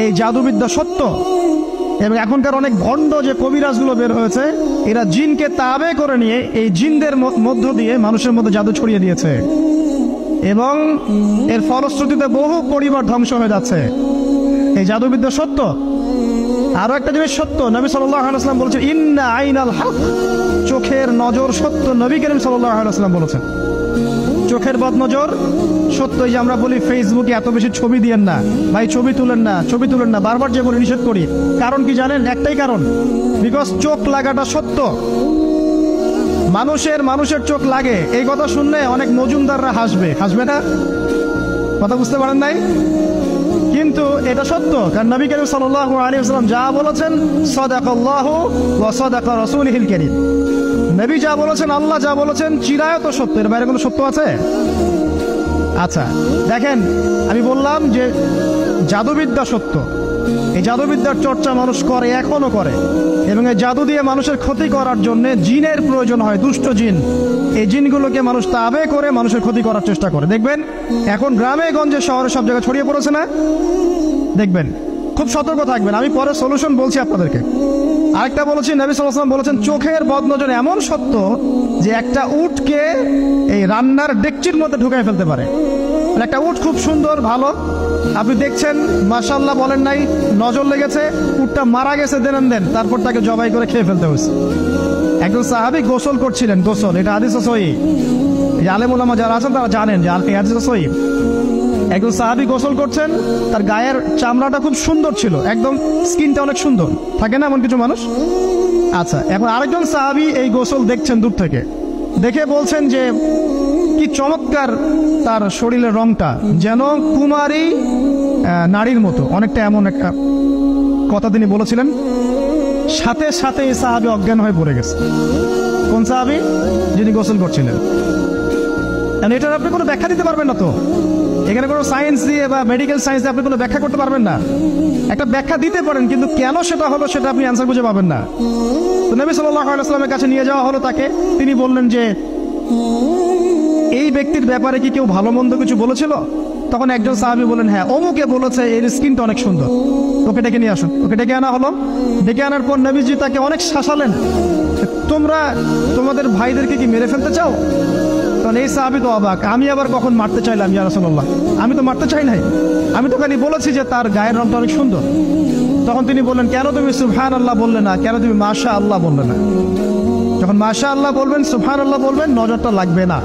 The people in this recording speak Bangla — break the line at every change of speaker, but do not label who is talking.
এই জাদুবিদ্যা সত্য। এবং এখনকার অনেক ভণ্ড যে কবিরাজগুলো বের হয়েছে, এরা জিনকে তাবে করে নিয়ে এই জিনদের মধ্য দিয়ে মানুষের মধ্যে জাদু ছড়িয়ে দিয়েছে, এবং এর ফলশ্রুতিতে বহু পরিবার ধ্বংস হয়ে যাচ্ছে। এই জাদুবিদ্যা সত্য। আরো একটা জিনিস সত্য, নবী সাল্লাল্লাহু আলাইহি ওয়াসাল্লাম বলেছেন ইন্না আইনাল হক, চোখের নজর সত্য। নবী করিম সাল্লাল্লাহু আলাইহি ওয়াসাল্লাম বলেছেন চোখের বদনজর সত্য। এই যে আমরা বলি ফেসবুকে এত বেশি ছবি দিয়েন না ভাই, ছবি তুলেন না, ছবি তুলেন না, বারবার যে বলে নিষেধ করি, কারণ কি জানেন? একটাই কারণ, বিকজ চোখ লাগাটা সত্য। মানুষের চোখ লাগে, এই কথা শুনলে অনেক মজুমদাররা হাসবে না? কথা বুঝতে পারেন নাই? কিন্তু এটা সত্য, কারণ নবী করিম সাল্লাল্লাহু আলাইহি ওয়াসাল্লাম যা বলেছেন সাদাকাল্লাহু ওয়া সাদাকা রাসূলুহুল কারীম, নবী যা বলেছেন, আল্লাহ যা বলেছেন চিরায়ত সত্য। এর বাইরে কোনো সত্য আছে? আচ্ছা দেখেন, আমি বললাম যে জাদুবিদ্যা সত্য। এই জাদুবিদ্যার চর্চা মানুষ করে, এখনো করে, এবং এই জাদু দিয়ে মানুষের ক্ষতি করার জন্য জিনের প্রয়োজন হয়, দুষ্ট জিন। এই জিনগুলোকে মানুষ তাবে করে মানুষের ক্ষতি করার চেষ্টা করে। দেখবেন এখন গ্রামে গঞ্জে শহরে সব জায়গায় ছড়িয়ে পড়েছে না? দেখবেন, খুব সতর্ক থাকবেন। আমি পরে সলিউশন বলছি আপনাদেরকে। আরেকটা বলেছি, নবী সাল্লাল্লাহু আলাইহি ওয়াসাল্লাম বলেছেন চোখের বদনজর এমন সত্য যে একটা উটকে এই রান্নার ডেকচির মধ্যে ঢুকাই ফেলতে পারে। একটা উট খুব সুন্দর, ভালো, আপনি দেখছেন মাশাআল্লাহ বলেন নাই, নজর লেগেছে, উটটা মারা গেছে, দেন তারপর তাকে জবাই করে খেয়ে ফেলতে হয়েছে। একজন সাহাবী গোসল করছিলেন, গোসল, এটা হাদিস সহিহ, এই আলেম ওলামা যারা আছেন তারা জানেন যে এই হাদিস সহিহ। একজন সাহাবী গোসল করছেন, তার গায়ের চামড়াটা খুব সুন্দর ছিল, একদম স্কিনটা অনেক সুন্দর, থাকে না এমন কিছু মানুষ? আচ্ছা, এখন আরেকজন সাহাবী এই গোসল দেখছেন দূর থেকে, দেখে বলছেন যে কি চমৎকার তার শরীরের রংটা, যেন কুমারী নারীর মতো, অনেকটা এমন একটা কথা তিনি বলেছিলেন। সাথে সাথে এই সাহাবী অজ্ঞান হয়ে পড়ে গেছে। কোন সাহাবী? যিনি গোসল করছিলেন। এটার আপনি কোনো ব্যাখ্যা দিতে পারবেন না তো, এখানে কোনো সায়েন্স দিয়ে বা মেডিকেল সায়েন্স দিয়ে আপনি কোনো ব্যাখ্যা করতে পারবেন না। একটা ব্যাখ্যা দিতে পারেন, কিন্তু কেন সেটা হলো সেটা আপনি অ্যান্সার খুঁজে পাবেন না। তো নবী সাল্লাল্লাহু আলাইহি ওয়াসাল্লামের কাছে নিয়ে যাওয়া হলো তাকে। তিনি বললেন যে এই ব্যক্তির ব্যাপারে কি কেউ ভালো মন্দ কিছু বলেছিল? তখন একজন সাহাবী বলেন হ্যাঁ, অমুকে বলেছে এর স্কিনটা অনেক সুন্দর, ওকে ডেকে নিয়ে আসুন। ওকে ডেকে আনা হলো। ডেকে আনার পর নবীজি তাকে অনেক শাসালেন, তোমরা তোমাদের ভাইদেরকে কি মেরে ফেলতে চাও? তখন এই সাহাবী তো অবাক, আমি আবার কখন মারতে চাইলাম ইয়া রাসূলুল্লাহ? আমি তো মারতে চাই নাই, আমি তো খালি বলেছি যে তার গায়ের রংটা অনেক সুন্দর। তখন তিনি বললেন, কেন তুমি সুবহানাল্লাহ বললে না, কেন তুমি মাশাআল্লাহ বললে না? যখন মাশাআল্লাহ বলবেন, সুবহানাল্লাহ বলবেন, নজরটা লাগবে না।